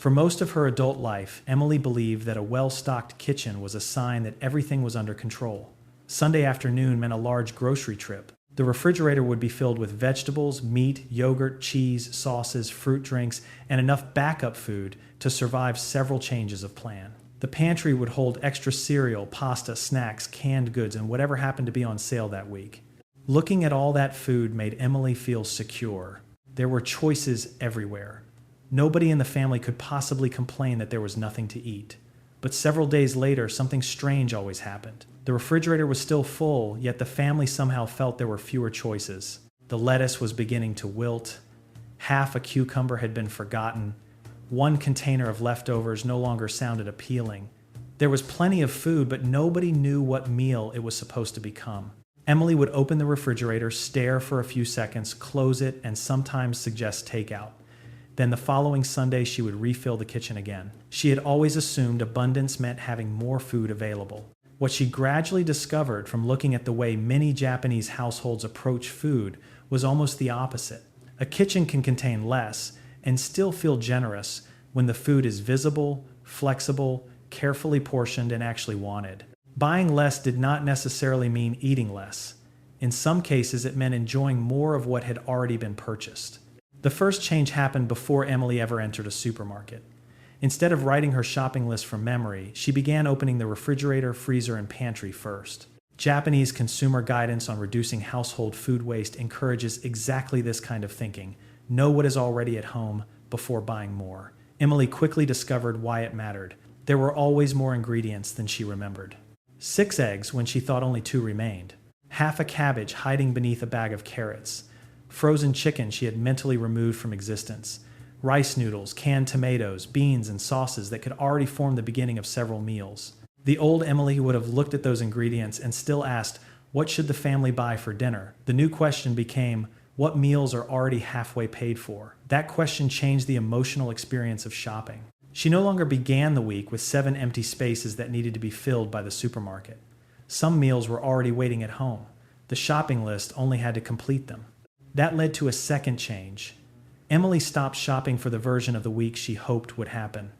For most of her adult life, Emily believed that a well-stocked kitchen was a sign that everything was under control. Sunday afternoon meant a large grocery trip. The refrigerator would be filled with vegetables, meat, yogurt, cheese, sauces, fruit drinks, and enough backup food to survive several changes of plan. The pantry would hold extra cereal, pasta, snacks, canned goods, and whatever happened to be on sale that week. Looking at all that food made Emily feel secure. There were choices everywhere. Nobody in the family could possibly complain that there was nothing to eat. But several days later, something strange always happened. The refrigerator was still full, yet the family somehow felt there were fewer choices. The lettuce was beginning to wilt. Half a cucumber had been forgotten. One container of leftovers no longer sounded appealing. There was plenty of food, but nobody knew what meal it was supposed to become. Emily would open the refrigerator, stare for a few seconds, close it, and sometimes suggest takeout. Then the following Sunday, she would refill the kitchen again. She had always assumed abundance meant having more food available. What she gradually discovered from looking at the way many Japanese households approach food was almost the opposite. A kitchen can contain less and still feel generous when the food is visible, flexible, carefully portioned, and actually wanted. Buying less did not necessarily mean eating less. In some cases, it meant enjoying more of what had already been purchased. The first change happened before Emily ever entered a supermarket. Instead of writing her shopping list from memory, she began opening the refrigerator, freezer, and pantry first. Japanese consumer guidance on reducing household food waste encourages exactly this kind of thinking. Know what is already at home before buying more. Emily quickly discovered why it mattered. There were always more ingredients than she remembered. 6 eggs when she thought only 2 remained. Half a cabbage hiding beneath a bag of carrots. Frozen chicken she had mentally removed from existence. Rice noodles, canned tomatoes, beans, and sauces that could already form the beginning of several meals. The old Emily would have looked at those ingredients and still asked, what should the family buy for dinner? The new question became, what meals are already halfway paid for? That question changed the emotional experience of shopping. She no longer began the week with 7 empty spaces that needed to be filled by the supermarket. Some meals were already waiting at home. The shopping list only had to complete them. That led to a second change. Emily stopped shopping for the version of the week she hoped would happen.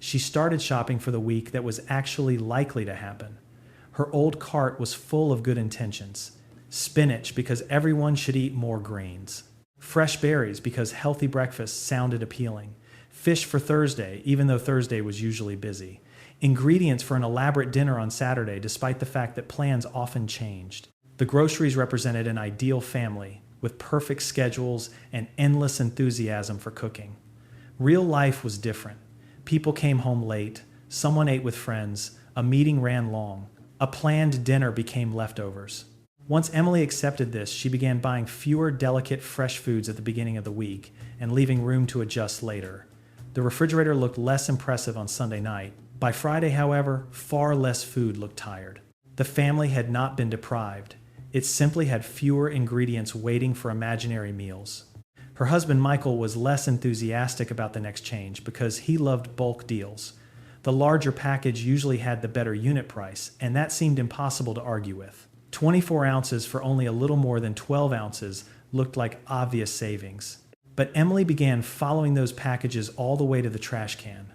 She started shopping for the week that was actually likely to happen. Her old cart was full of good intentions. Spinach because everyone should eat more greens. Fresh berries because healthy breakfasts sounded appealing. Fish for Thursday, even though Thursday was usually busy. Ingredients for an elaborate dinner on Saturday, despite the fact that plans often changed. The groceries represented an ideal family, with perfect schedules and endless enthusiasm for cooking. Real life was different. People came home late, someone ate with friends, a meeting ran long, a planned dinner became leftovers. Once Emily accepted this, she began buying fewer delicate fresh foods at the beginning of the week and leaving room to adjust later. The refrigerator looked less impressive on Sunday night. By Friday, however, far less food looked tired. The family had not been deprived. It simply had fewer ingredients waiting for imaginary meals. Her husband Michael was less enthusiastic about the next change because he loved bulk deals. The larger package usually had the better unit price, and that seemed impossible to argue with. 24 ounces for only a little more than 12 ounces looked like obvious savings. But Emily began following those packages all the way to the trash can.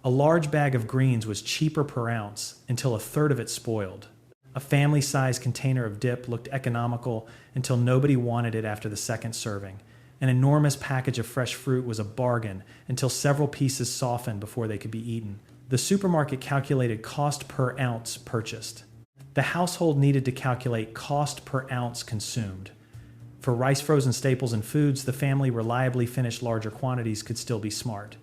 A large bag of greens was cheaper per ounce until a third of it spoiled. A family-sized container of dip looked economical until nobody wanted it after the second serving. An enormous package of fresh fruit was a bargain until several pieces softened before they could be eaten. The supermarket calculated cost per ounce purchased. The household needed to calculate cost per ounce consumed. For rice, frozen staples, and foods, the family reliably finished larger quantities could still be smart.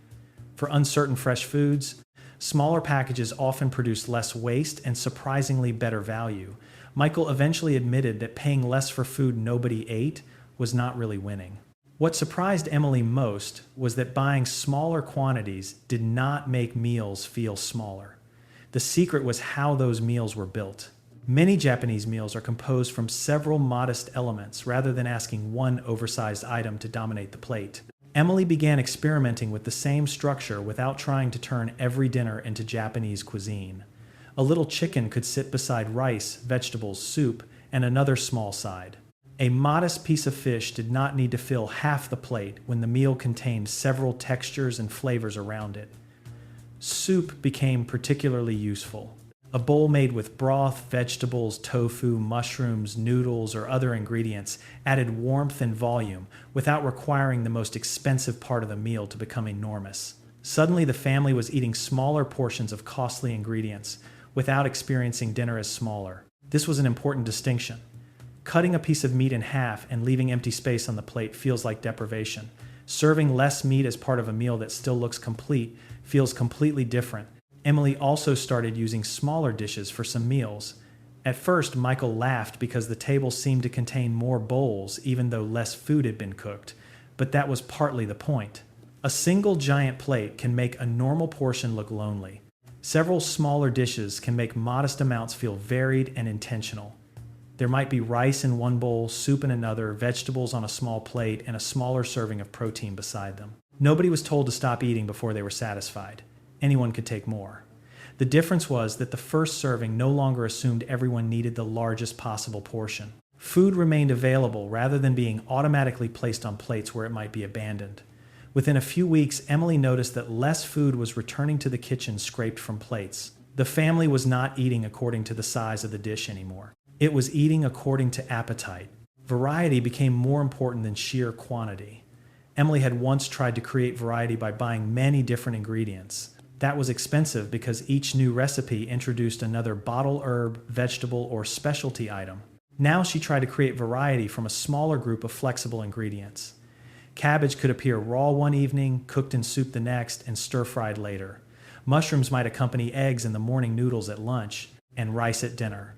For uncertain fresh foods, smaller packages often produced less waste and surprisingly better value. Michael eventually admitted that paying less for food nobody ate was not really winning. What surprised Emily most was that buying smaller quantities did not make meals feel smaller. The secret was how those meals were built. Many Japanese meals are composed from several modest elements rather than asking one oversized item to dominate the plate. Emily began experimenting with the same structure without trying to turn every dinner into Japanese cuisine. A little chicken could sit beside rice, vegetables, soup, and another small side. A modest piece of fish did not need to fill half the plate when the meal contained several textures and flavors around it. Soup became particularly useful. A bowl made with broth, vegetables, tofu, mushrooms, noodles, or other ingredients added warmth and volume without requiring the most expensive part of the meal to become enormous. Suddenly, the family was eating smaller portions of costly ingredients without experiencing dinner as smaller. This was an important distinction. Cutting a piece of meat in half and leaving empty space on the plate feels like deprivation. Serving less meat as part of a meal that still looks complete feels completely different. Emily also started using smaller dishes for some meals. At first, Michael laughed because the table seemed to contain more bowls even though less food had been cooked, but that was partly the point. A single giant plate can make a normal portion look lonely. Several smaller dishes can make modest amounts feel varied and intentional. There might be rice in one bowl, soup in another, vegetables on a small plate, and a smaller serving of protein beside them. Nobody was told to stop eating before they were satisfied. Anyone could take more. The difference was that the first serving no longer assumed everyone needed the largest possible portion. Food remained available rather than being automatically placed on plates where it might be abandoned. Within a few weeks, Emily noticed that less food was returning to the kitchen scraped from plates. The family was not eating according to the size of the dish anymore. It was eating according to appetite. Variety became more important than sheer quantity. Emily had once tried to create variety by buying many different ingredients. That was expensive because each new recipe introduced another bottle herb, vegetable, or specialty item. Now she tried to create variety from a smaller group of flexible ingredients. Cabbage could appear raw one evening, cooked in soup the next, and stir-fried later. Mushrooms might accompany eggs in the morning noodles at lunch, and rice at dinner.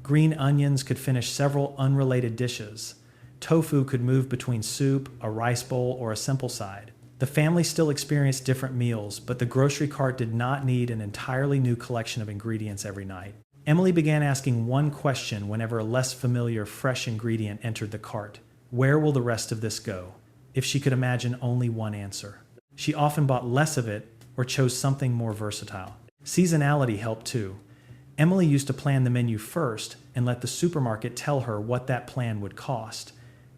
Green onions could finish several unrelated dishes. Tofu could move between soup, a rice bowl, or a simple side. The family still experienced different meals, but the grocery cart did not need an entirely new collection of ingredients every night. Emily began asking one question whenever a less familiar, fresh ingredient entered the cart. Where will the rest of this go? If she could imagine only one answer. She often bought less of it or chose something more versatile. Seasonality helped too. Emily used to plan the menu first and let the supermarket tell her what that plan would cost.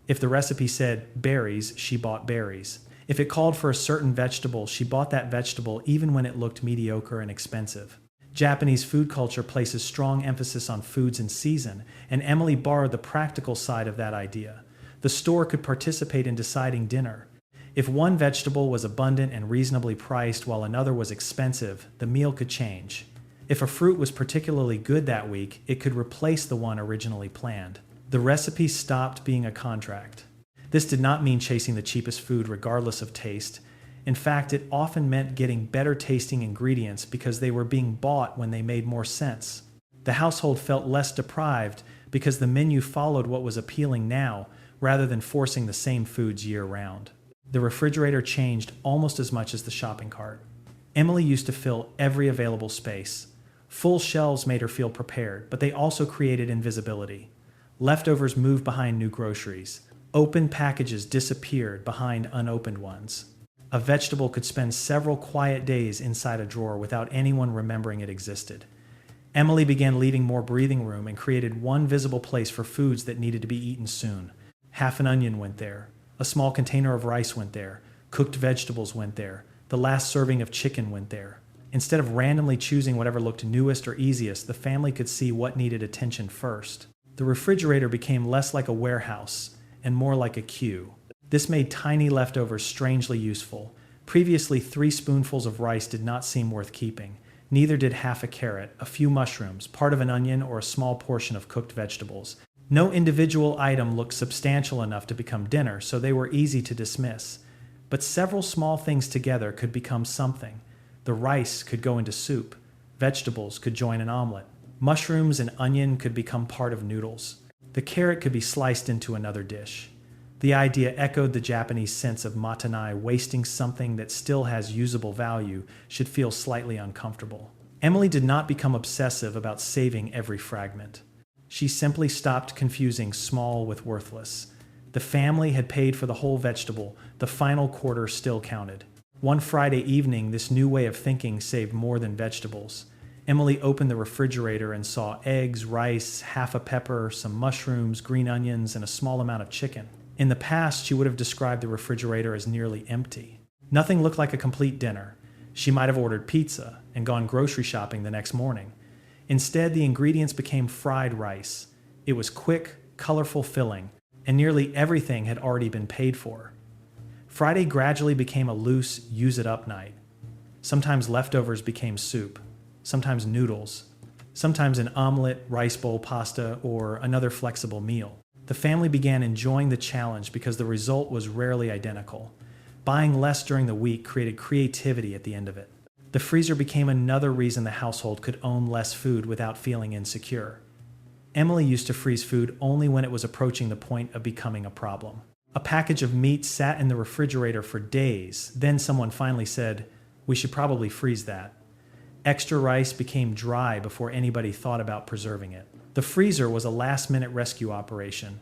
If the recipe said berries, she bought berries. If it called for a certain vegetable, she bought that vegetable even when it looked mediocre and expensive. Japanese food culture places strong emphasis on foods in season, and Emily borrowed the practical side of that idea. The store could participate in deciding dinner. If one vegetable was abundant and reasonably priced while another was expensive, the meal could change. If a fruit was particularly good that week, it could replace the one originally planned. The recipe stopped being a contract. This did not mean chasing the cheapest food regardless of taste. In fact, it often meant getting better tasting ingredients because they were being bought when they made more sense. The household felt less deprived because the menu followed what was appealing now rather than forcing the same foods year-round. The refrigerator changed almost as much as the shopping cart. Emily used to fill every available space. Full shelves made her feel prepared, but they also created invisibility. Leftovers moved behind new groceries. Open packages disappeared behind unopened ones. A vegetable could spend several quiet days inside a drawer without anyone remembering it existed. Emily began leaving more breathing room and created one visible place for foods that needed to be eaten soon. Half an onion went there. A small container of rice went there. Cooked vegetables went there. The last serving of chicken went there. Instead of randomly choosing whatever looked newest or easiest, the family could see what needed attention first. The refrigerator became less like a warehouse and more like a queue. This made tiny leftovers strangely useful. Previously, 3 spoonfuls of rice did not seem worth keeping. Neither did half a carrot, a few mushrooms, part of an onion, or a small portion of cooked vegetables. No individual item looked substantial enough to become dinner, so they were easy to dismiss. But several small things together could become something. The rice could go into soup. Vegetables could join an omelet. Mushrooms and onion could become part of noodles. The carrot could be sliced into another dish. The idea echoed the Japanese sense of matanai. Wasting something that still has usable value should feel slightly uncomfortable. Emily did not become obsessive about saving every fragment. She simply stopped confusing small with worthless. The family had paid for the whole vegetable. The final quarter still counted. One Friday evening, this new way of thinking saved more than vegetables. Emily opened the refrigerator and saw eggs, rice, half a pepper, some mushrooms, green onions, and a small amount of chicken. In the past, she would have described the refrigerator as nearly empty. Nothing looked like a complete dinner. She might have ordered pizza and gone grocery shopping the next morning. Instead, the ingredients became fried rice. It was quick, colorful filling, and nearly everything had already been paid for. Friday gradually became a loose, use-it-up night. Sometimes leftovers became soup, sometimes noodles, sometimes an omelet, rice bowl, pasta, or another flexible meal. The family began enjoying the challenge because the result was rarely identical. Buying less during the week created creativity at the end of it. The freezer became another reason the household could own less food without feeling insecure. Emily used to freeze food only when it was approaching the point of becoming a problem. A package of meat sat in the refrigerator for days. Then someone finally said, "We should probably freeze that." Extra rice became dry before anybody thought about preserving it. The freezer was a last-minute rescue operation.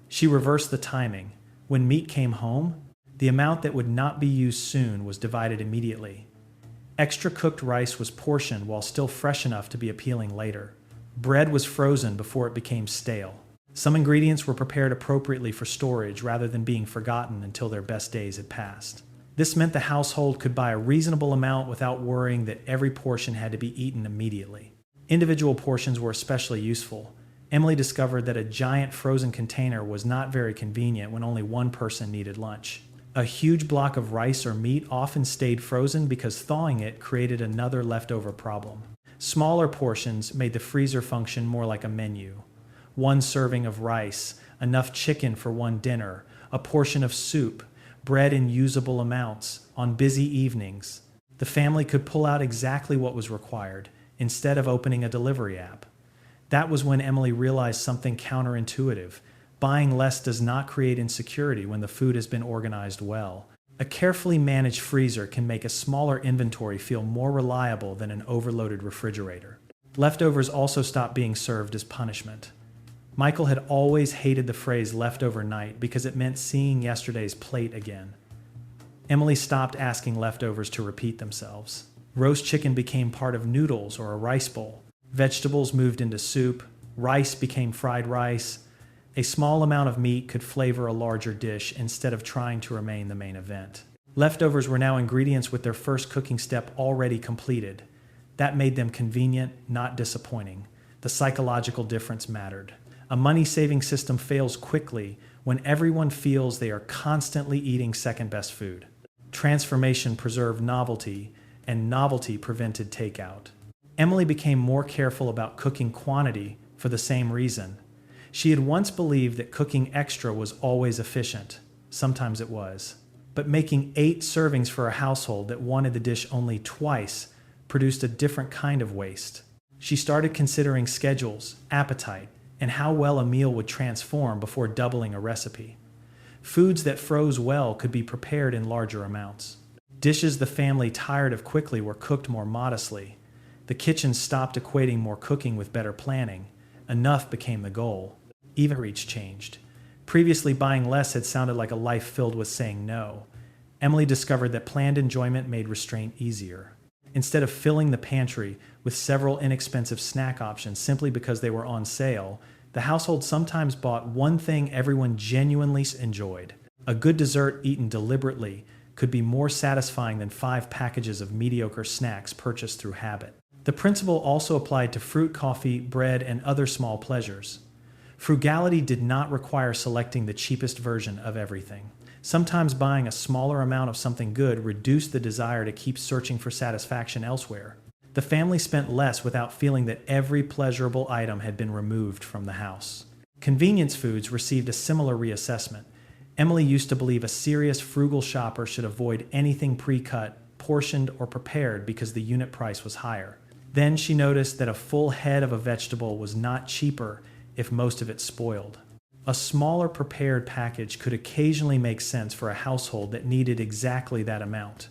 She reversed the timing. When meat came home, the amount that would not be used soon was divided immediately. Extra cooked rice was portioned while still fresh enough to be appealing later. Bread was frozen before it became stale. Some ingredients were prepared appropriately for storage rather than being forgotten until their best days had passed. This meant the household could buy a reasonable amount without worrying that every portion had to be eaten immediately. Individual portions were especially useful. Emily discovered that a giant frozen container was not very convenient when only one person needed lunch. A huge block of rice or meat often stayed frozen because thawing it created another leftover problem. Smaller portions made the freezer function more like a menu. One serving of rice, enough chicken for one dinner, a portion of soup, bread in usable amounts. On busy evenings, the family could pull out exactly what was required instead of opening a delivery app. That was when Emily realized something counterintuitive. Buying less does not create insecurity when the food has been organized well. A carefully managed freezer can make a smaller inventory feel more reliable than an overloaded refrigerator. Leftovers also stopped being served as punishment. Michael had always hated the phrase leftover night because it meant seeing yesterday's plate again. Emily stopped asking leftovers to repeat themselves. Roast chicken became part of noodles or a rice bowl. Vegetables moved into soup. Rice became fried rice. A small amount of meat could flavor a larger dish instead of trying to remain the main event. Leftovers were now ingredients with their first cooking step already completed. That made them convenient, not disappointing. The psychological difference mattered. A money-saving system fails quickly when everyone feels they are constantly eating second-best food. Transformation preserved novelty, and novelty prevented takeout. Emily became more careful about cooking quantity for the same reason. She had once believed that cooking extra was always efficient. Sometimes it was. But making 8 servings for a household that wanted the dish only twice produced a different kind of waste. She started considering schedules, appetite, and how well a meal would transform before doubling a recipe. Foods that froze well could be prepared in larger amounts. Dishes the family tired of quickly were cooked more modestly. The kitchen stopped equating more cooking with better planning. Enough became the goal. Even reach changed. Previously, buying less had sounded like a life filled with saying no. Emily discovered that planned enjoyment made restraint easier. Instead of filling the pantry with several inexpensive snack options simply because they were on sale, the household sometimes bought one thing everyone genuinely enjoyed. A good dessert eaten deliberately could be more satisfying than 5 packages of mediocre snacks purchased through habit. The principle also applied to fruit, coffee, bread, and other small pleasures. Frugality did not require selecting the cheapest version of everything. Sometimes buying a smaller amount of something good reduced the desire to keep searching for satisfaction elsewhere. The family spent less without feeling that every pleasurable item had been removed from the house. Convenience foods received a similar reassessment. Emily used to believe a serious frugal shopper should avoid anything pre-cut, portioned, or prepared because the unit price was higher. Then she noticed that a full head of a vegetable was not cheaper if most of it spoiled. A smaller prepared package could occasionally make sense for a household that needed exactly that amount.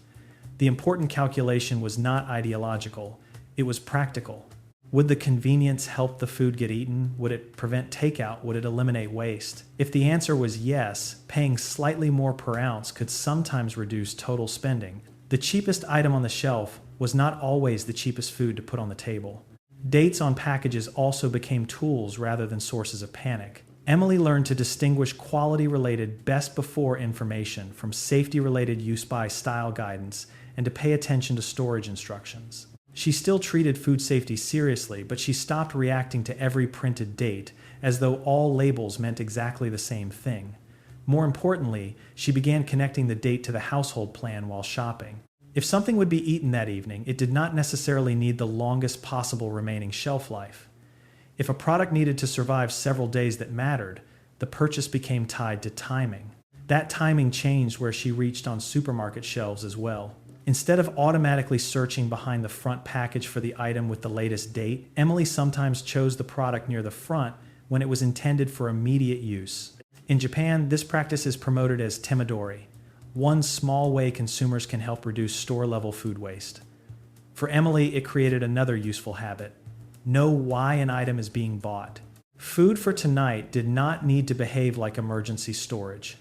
The important calculation was not ideological, it was practical. Would the convenience help the food get eaten? Would it prevent takeout? Would it eliminate waste? If the answer was yes, paying slightly more per ounce could sometimes reduce total spending. The cheapest item on the shelf was not always the cheapest food to put on the table. Dates on packages also became tools rather than sources of panic. Emily learned to distinguish quality-related best before information from safety-related use by style guidance and to pay attention to storage instructions. She still treated food safety seriously, but she stopped reacting to every printed date as though all labels meant exactly the same thing. More importantly, she began connecting the date to the household plan while shopping. If something would be eaten that evening, it did not necessarily need the longest possible remaining shelf life. If a product needed to survive several days that mattered, the purchase became tied to timing. That timing changed where she reached on supermarket shelves as well. Instead of automatically searching behind the front package for the item with the latest date, Emily sometimes chose the product near the front when it was intended for immediate use. In Japan, this practice is promoted as temedori, one small way consumers can help reduce store-level food waste. For Emily, it created another useful habit: know why an item is being bought. Food for tonight did not need to behave like emergency storage.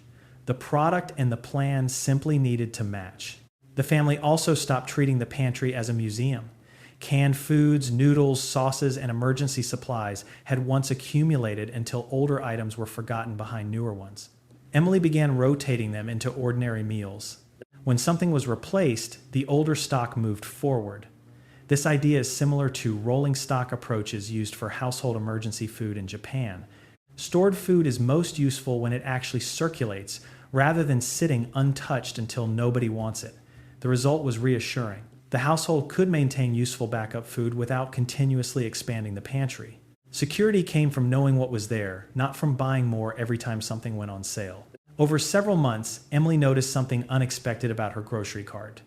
The product and the plan simply needed to match. The family also stopped treating the pantry as a museum. Canned foods, noodles, sauces, and emergency supplies had once accumulated until older items were forgotten behind newer ones. Emily began rotating them into ordinary meals. When something was replaced, the older stock moved forward. This idea is similar to rolling stock approaches used for household emergency food in Japan. Stored food is most useful when it actually circulates, rather than sitting untouched until nobody wants it. The result was reassuring. The household could maintain useful backup food without continuously expanding the pantry. Security came from knowing what was there, not from buying more every time something went on sale. Over several months, Emily noticed something unexpected about her grocery cart.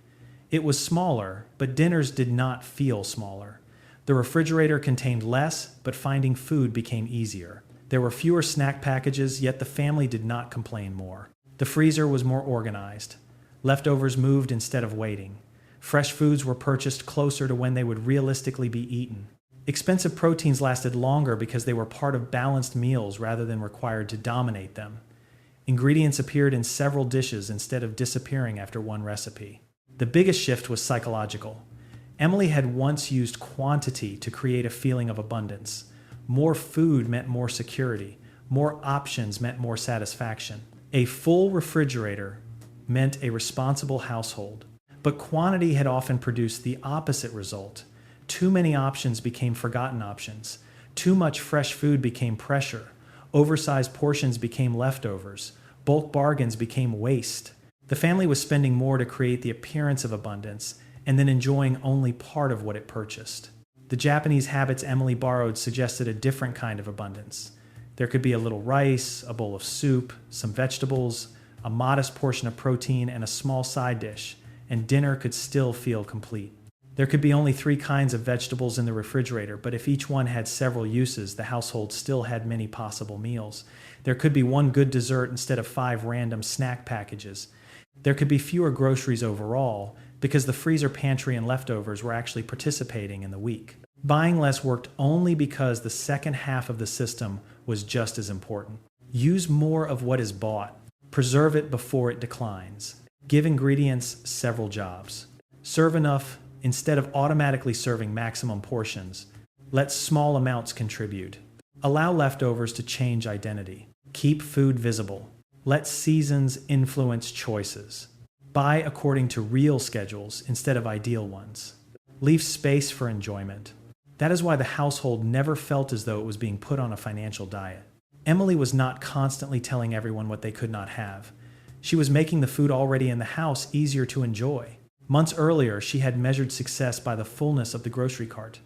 It was smaller, but dinners did not feel smaller. The refrigerator contained less, but finding food became easier. There were fewer snack packages, yet the family did not complain more. The freezer was more organized. Leftovers moved instead of waiting. Fresh foods were purchased closer to when they would realistically be eaten. Expensive proteins lasted longer because they were part of balanced meals rather than required to dominate them. Ingredients appeared in several dishes instead of disappearing after one recipe. The biggest shift was psychological. Emily had once used quantity to create a feeling of abundance. More food meant more security. More options meant more satisfaction. A full refrigerator meant a responsible household. But quantity had often produced the opposite result. Too many options became forgotten options. Too much fresh food became pressure. Oversized portions became leftovers. Bulk bargains became waste. The family was spending more to create the appearance of abundance and then enjoying only part of what it purchased. The Japanese habits Emily borrowed suggested a different kind of abundance. There could be a little rice, a bowl of soup, some vegetables, a modest portion of protein, and a small side dish, and dinner could still feel complete. There could be only 3 kinds of vegetables in the refrigerator, but if each one had several uses, the household still had many possible meals. There could be 1 good dessert instead of 5 random snack packages. There could be fewer groceries overall, because the freezer, pantry, and leftovers were actually participating in the week. Buying less worked only because the second half of the system was just as important. Use more of what is bought. Preserve it before it declines. Give ingredients several jobs. Serve enough instead of automatically serving maximum portions. Let small amounts contribute. Allow leftovers to change identity. Keep food visible. Let seasons influence choices. Buy according to real schedules instead of ideal ones. Leave space for enjoyment. That is why the household never felt as though it was being put on a financial diet. Emily was not constantly telling everyone what they could not have. She was making the food already in the house easier to enjoy. Months earlier, she had measured success by the fullness of the grocery cart.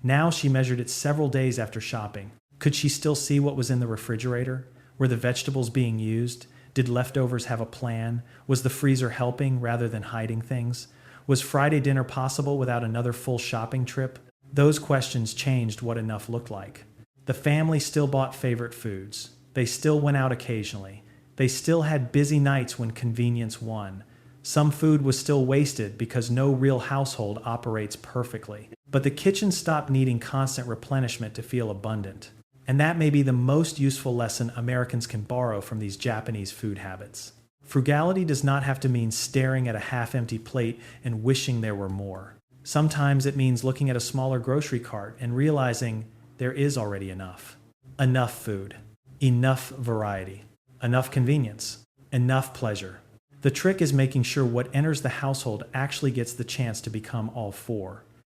Now she measured it several days after shopping. Could she still see what was in the refrigerator? Were the vegetables being used? Did leftovers have a plan? Was the freezer helping rather than hiding things? Was Friday dinner possible without another full shopping trip? Those questions changed what enough looked like. The family still bought favorite foods. They still went out occasionally. They still had busy nights when convenience won. Some food was still wasted because no real household operates perfectly. But the kitchen stopped needing constant replenishment to feel abundant. And that may be the most useful lesson Americans can borrow from these Japanese food habits. Frugality does not have to mean staring at a half-empty plate and wishing there were more. Sometimes it means looking at a smaller grocery cart and realizing there is already enough. Enough food, enough variety, enough convenience, enough pleasure. The trick is making sure what enters the household actually gets the chance to become all four.